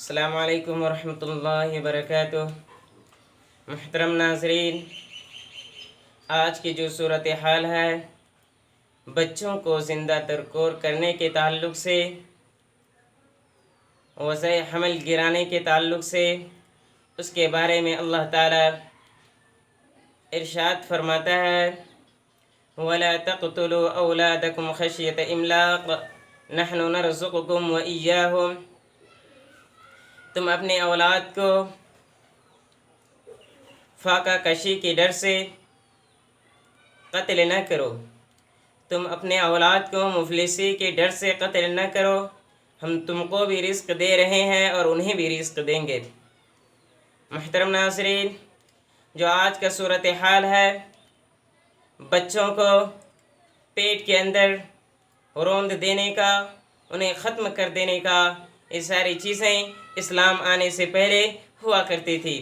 السلام علیکم ورحمۃ اللہ وبرکاتہ۔ محترم ناظرین، آج کی جو صورتحال ہے بچوں کو زندہ درکور کرنے کے تعلق سے، وضع حمل گرانے کے تعلق سے، اس کے بارے میں اللہ تعالی ارشاد فرماتا ہے وَلَا تَقْتُلُوا أَوْلَادَكُمْ خَشْيَةَ إِمْلَاقٍ نَحْنُ نَرْزُقُكُمْ وَإِيَّاهُمْ۔ تم اپنے اولاد کو فاقہ کشی کے ڈر سے قتل نہ کرو، تم اپنے اولاد کو مفلسی کے ڈر سے قتل نہ کرو، ہم تم کو بھی رزق دے رہے ہیں اور انہیں بھی رزق دیں گے۔ محترم ناظرین، جو آج کا صورتحال ہے بچوں کو پیٹ کے اندر روند دینے کا، انہیں ختم کر دینے کا، یہ ساری چیزیں اسلام آنے سے پہلے ہوا کرتی تھی۔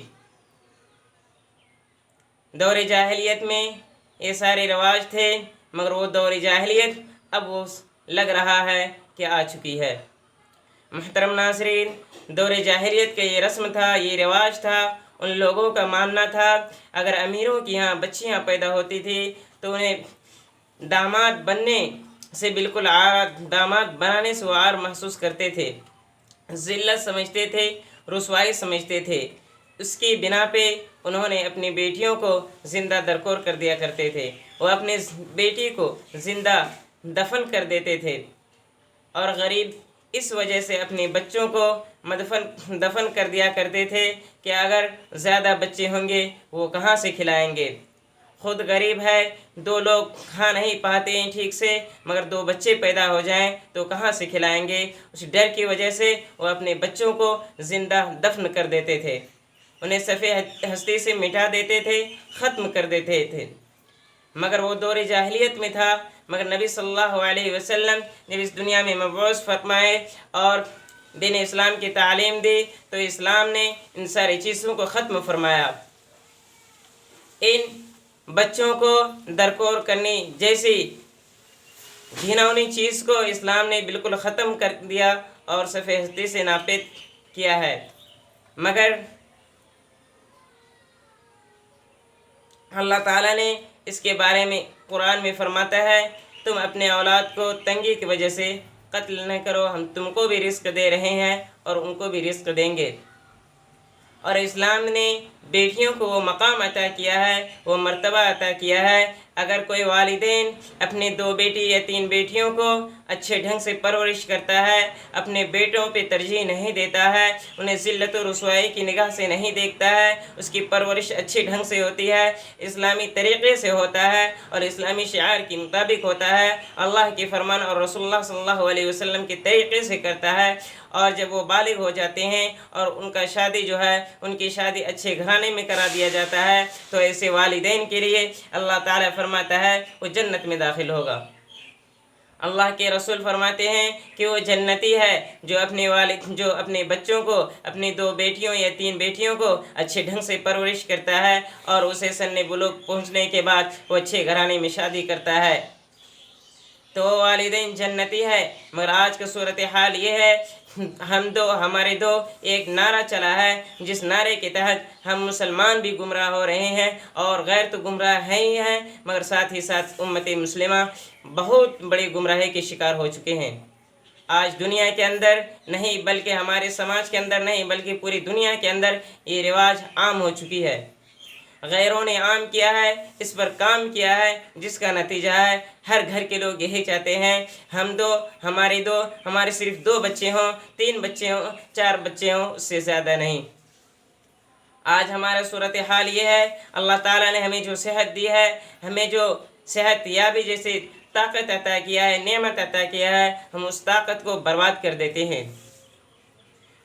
دور جاہلیت میں یہ سارے رواج تھے، مگر وہ دور جاہلیت اب وہ لگ رہا ہے کہ آ چکی ہے۔ محترم ناظرین، دور جاہلیت کا یہ رسم تھا، یہ رواج تھا، ان لوگوں کا ماننا تھا اگر امیروں کی یہاں بچیاں پیدا ہوتی تھی تو انہیں داماد بننے سے بالکل داماد بنانے سے وہ عار محسوس کرتے تھے، ذلت سمجھتے تھے، رسوائی سمجھتے تھے۔ اس کی بنا پہ انہوں نے اپنی بیٹیوں کو زندہ درکور کر دیا کرتے تھے، وہ اپنے بیٹی کو زندہ دفن کر دیتے تھے، اور غریب اس وجہ سے اپنے بچوں کو دفن کر دیا کرتے تھے کہ اگر زیادہ بچے ہوں گے وہ کہاں سے کھلائیں گے، خود غریب ہے، دو لوگ کھا نہیں پاتے ہیں ٹھیک سے، مگر دو بچے پیدا ہو جائیں تو کہاں سے کھلائیں گے۔ اس ڈر کی وجہ سے وہ اپنے بچوں کو زندہ دفن کر دیتے تھے، انہیں صفحہ ہستی سے مٹا دیتے تھے، ختم کر دیتے تھے۔ مگر وہ دور جاہلیت میں تھا، مگر نبی صلی اللہ علیہ وسلم جب اس دنیا میں مبعوث فرمائے اور دین اسلام کی تعلیم دی تو اسلام نے ان ساری چیزوں کو ختم فرمایا۔ ان بچوں کو درکور کرنے جیسی گھناؤنی چیز کو اسلام نے بالکل ختم کر دیا اور صفحہ ہستی سے ناپید کیا ہے۔ مگر اللہ تعالیٰ نے اس کے بارے میں قرآن میں فرماتا ہے تم اپنے اولاد کو تنگی کی وجہ سے قتل نہ کرو، ہم تم کو بھی رزق دے رہے ہیں اور ان کو بھی رزق دیں گے۔ اور اسلام نے بیٹیوں کو وہ مقام عطا کیا ہے، وہ مرتبہ عطا کیا ہے، اگر کوئی والدین اپنے 2 بیٹی یا 3 بیٹیوں کو اچھے ڈھنگ سے پرورش کرتا ہے، اپنے بیٹوں پہ ترجیح نہیں دیتا ہے، انہیں ذلت و رسوائی کی نگاہ سے نہیں دیکھتا ہے، اس کی پرورش اچھے ڈھنگ سے ہوتی ہے، اسلامی طریقے سے ہوتا ہے اور اسلامی شعار کے مطابق ہوتا ہے، اللہ کے فرمان اور رسول اللہ صلی اللہ علیہ وسلم کے طریقے سے کرتا ہے، اور جب وہ بالغ ہو جاتے ہیں اور ان کا شادی جو ہے ان کی شادی اچھے گھرانے میں کرا دیا جاتا ہے تو ایسے والدین کے لیے اللہ تعالیٰ فرماتا ہے وہ جنت میں داخل ہوگا۔ اللہ کے رسول فرماتے ہیں کہ وہ جنتی ہے جو اپنے بچوں کو، اپنی 2 بیٹیوں یا 3 بیٹیوں کو اچھے ڈھنگ سے پرورش کرتا ہے اور اسے سن بلوغ پہنچنے کے بعد وہ اچھے گھرانے میں شادی کرتا ہے تو والدین جنتی ہے۔ مگر آج کا صورتحال یہ ہے ہمارے دو ایک نعرہ چلا ہے جس نعرے کے تحت ہم مسلمان بھی گمراہ ہو رہے ہیں اور غیر تو گمراہ ہیں ہی ہیں، مگر ساتھ ہی ساتھ امت مسلمہ بہت بڑی گمراہی کے شکار ہو چکے ہیں۔ آج دنیا کے اندر نہیں بلکہ ہمارے سماج کے اندر نہیں بلکہ پوری دنیا کے اندر یہ رواج عام ہو چکی ہے، غیروں نے عام کیا ہے، اس پر کام کیا ہے، جس کا نتیجہ ہے ہر گھر کے لوگ یہی چاہتے ہیں ہمارے صرف 2 بچے ہوں، 3 بچے ہوں، 4 بچے ہوں، اس سے زیادہ نہیں۔ آج ہمارا صورتحال یہ ہے، اللہ تعالیٰ نے ہمیں جو صحت دی ہے، ہمیں جو صحت یابی جیسے طاقت عطا کیا ہے، نعمت عطا کیا ہے، ہم اس طاقت کو برباد کر دیتے ہیں۔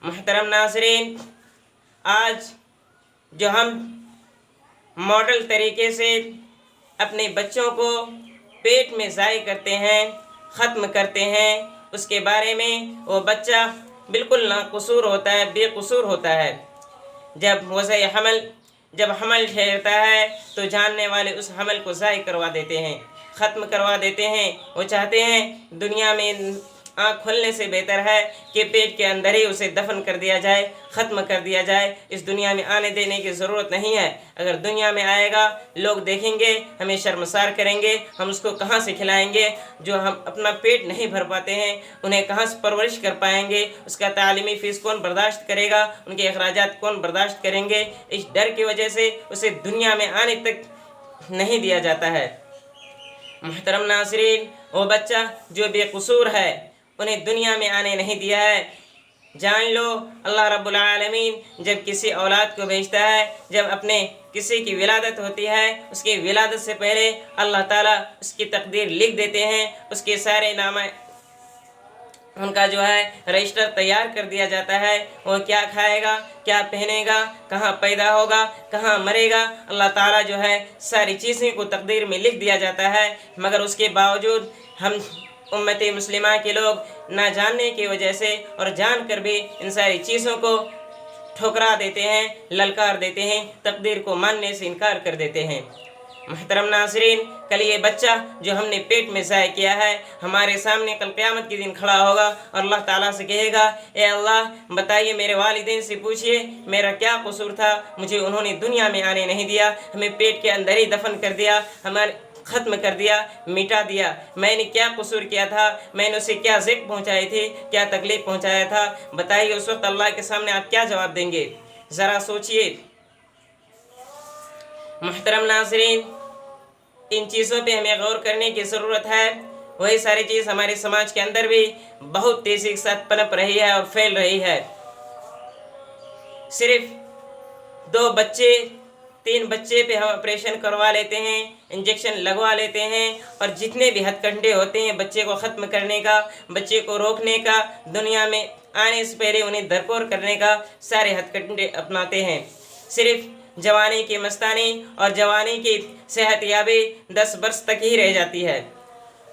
محترم ناظرین، آج جو ہم ماڈل طریقے سے اپنے بچوں کو پیٹ میں ضائع کرتے ہیں، ختم کرتے ہیں، اس کے بارے میں وہ بچہ بالکل ناقصور ہوتا ہے، بے قصور ہوتا ہے۔ جب حمل ٹھہرتا ہے تو جاننے والے اس حمل کو ضائع کروا دیتے ہیں، ختم کروا دیتے ہیں۔ وہ چاہتے ہیں دنیا میں आँख खोलने से बेहतर है कि पेट के अंदर ही उसे दफन कर दिया जाए, ख़त्म कर दिया जाए। इस दुनिया में आने देने की ज़रूरत नहीं है। अगर दुनिया में आएगा, लोग देखेंगे, हमें शर्मसार करेंगे, हम उसको कहाँ से खिलाएंगे? जो हम अपना पेट नहीं भर पाते हैं, उन्हें कहाँ से परवरिश कर पाएंगे? उसका तालीमी फ़ीस कौन बर्दाश्त करेगा? उनके अखराजात कौन बर्दाश्त करेंगे? इस डर की वजह से उसे दुनिया में आने तक नहीं दिया जाता है। मुहतरम नाज़रीन, वो बच्चा जो बेकसूर है, उन्हें दुनिया में आने नहीं दिया है। जान लो, अल्लाह रब्बुल आलमीन जब किसी औलाद को भेजता है, जब अपने किसी की विलादत होती है, उसकी विलादत से पहले अल्लाह ताला उसकी तकदीर लिख देते हैं। उसके सारे नाम, उनका जो है रजिस्टर तैयार कर दिया जाता है। वो क्या खाएगा, क्या पहनेगा, कहाँ पैदा होगा, कहाँ मरेगा, अल्लाह ताला जो है सारी चीज़ें को तकदीर में लिख दिया जाता है। मगर उसके बावजूद हम उम्मत मुस्लिमा के लोग ना जानने की वजह से और जान कर भी इन सारी चीज़ों को ठुकरा देते हैं, ललकार देते हैं, तकदीर को मानने से इनकार कर देते हैं। मुहतरम नाज़रीन, कल ये बच्चा जो हमने पेट में ज़ाय किया है, हमारे सामने कल क़यामत के दिन खड़ा होगा और अल्लाह ताला से कहेगा, ए अल्लाह, बताइए मेरे वालिदैन से पूछिए मेरा क्या कसूर था, मुझे उन्होंने दुनिया में आने नहीं दिया, हमें पेट के अंदर ही दफन कर दिया, हमारे ख़त्म कर दिया, मिटा दिया। मैंने क्या कसूर किया था? मैंने उसे क्या ज़िक पहुँचाई थी, क्या तकलीफ़ पहुँचाया था? बताइए उस वक्त अल्लाह के सामने आप क्या जवाब देंगे? ज़रा सोचिए। मुहतरम नाज़रीन, इन चीज़ों पे हमें गौर करने की ज़रूरत है। वही सारी चीज़ हमारे समाज के अंदर भी बहुत तेज़ी के साथ पनप रही है और फैल रही है। सिर्फ 2 बच्चे 3 बच्चे पे हम ऑपरेशन करवा लेते हैं, इंजेक्शन लगवा लेते हैं, और जितने भी हथकंडे होते हैं बच्चे को ख़त्म करने का, बच्चे को रोकने का, दुनिया में आने से पहले उन्हें दरकोर करने का, सारे हथकंडे अपनाते हैं। सिर्फ जवानी की मस्तानी और जवानी की सेहत याबी 10 वर्ष तक ही रह जाती है।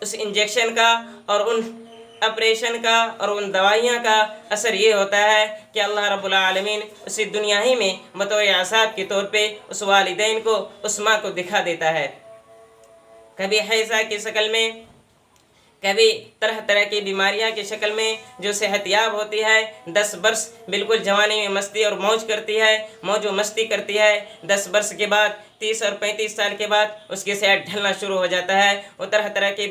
उस इंजेक्शन का और उन ऑपरेशन का और उन दवाइयाँ का असर ये होता है कि अल्लाह रब्बुल आलमीन उसी दुनिया ही में बतौर अज़ाब के तौर पे उस वालिदैन को, उस माँ को दिखा देता है। कभी हैज़ा की शक्ल में, कभी तरह तरह की बीमारियां की शक्ल में, जो सेहतयाब होती है। 10 वर्ष बिल्कुल जवानी में मस्ती और मौज करती है, मौज व मस्ती करती है। 10 वर्ष के बाद, 30 और 35 साल के बाद उसकी सेहत ढलना शुरू हो जाता है। वो तरह तरह की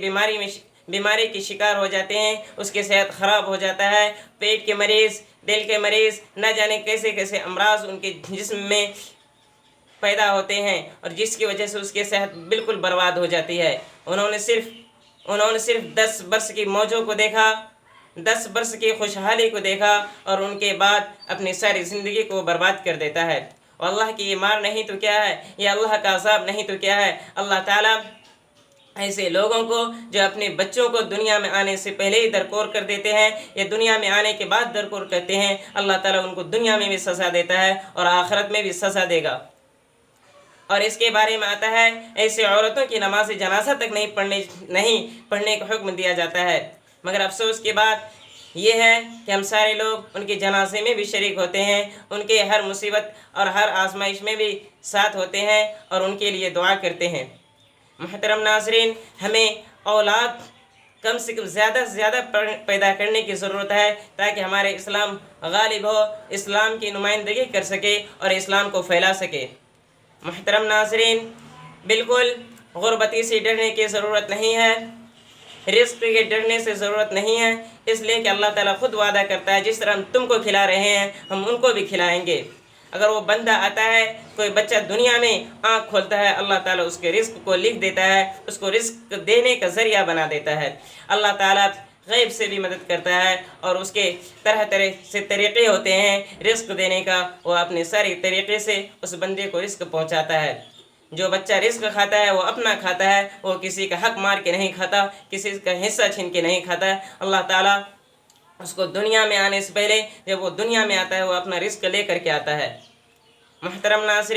बीमारी की शिकार हो जाते हैं, उसकी सेहत ख़राब हो जाता है। पेट के मरीज़, दिल के मरीज़, न जाने कैसे कैसे अमराज उनके जिस्म में पैदा होते हैं, और जिसकी वजह से उसकी सेहत बिल्कुल बर्बाद हो जाती है। उन्होंने सिर्फ 10 वर्ष की मौजों को देखा, 10 वर्ष की खुशहाली को देखा, और उनके बाद अपनी सारी ज़िंदगी को बर्बाद कर देता है। और अल्लाह की ये मार नहीं तो क्या है, ये अल्लाह का अज़ाब नहीं तो क्या है। अल्लाह ताला ऐसे लोगों को जो अपने बच्चों को दुनिया में आने से पहले ही दरकोर कर देते हैं, या दुनिया में आने के बाद दरकोर करते हैं, अल्लाह ताला उनको दुनिया में भी सज़ा देता है और आखिरत में भी सज़ा देगा। और इसके बारे में आता है, ऐसे औरतों की नमाज जनाजा तक नहीं पढ़ने का हुक्म दिया जाता है। मगर अफसोस की बात यह है कि हम सारे लोग उनके जनाजे में भी शरीक होते हैं, उनके हर मुसीबत और हर आजमाइश में भी साथ होते हैं और उनके लिए दुआ करते हैं। मुहतरम नाज़रीन, हमें औलाद कम से कम ज़्यादा से ज़्यादा पैदा करने की ज़रूरत है, ताकि हमारे इस्लाम गालिब हो, इस्लाम की नुमाइंदगी कर सके और इस्लाम को फैला सके। मुहतरम नाज़रीन, बिल्कुल गुरबती से डरने की ज़रूरत नहीं है, रिस्क के डरने से ज़रूरत नहीं है, इसलिए कि अल्लाह ताला ख़ुद वादा करता है, जिस तरह हम तुमको खिला रहे हैं हम उनको भी खिलाएंगे। अगर वो बंदा आता है, कोई बच्चा दुनिया में आँख खोलता है, अल्लाह ताला उसके रिस्क को लिख देता है, उसको रिस्क देने का ज़रिया बना देता है। अल्लाह ताला गैब से भी मदद करता है, और उसके तरह तरह से तरीक़े होते हैं रिस्क देने का। वो अपने सारे तरीक़े से उस बंदे को रिस्क पहुंचाता है। जो बच्चा रिस्क खाता है वो अपना खाता है, वो किसी का हक मार के नहीं खाता, किसी का हिस्सा छीन के नहीं खाता। अल्लाह ताला उसको दुनिया में आने से पहले, जब वो दुनिया में आता है, वो अपना रिस्क लेकर के आता है। मुहतरम नाज़रीन,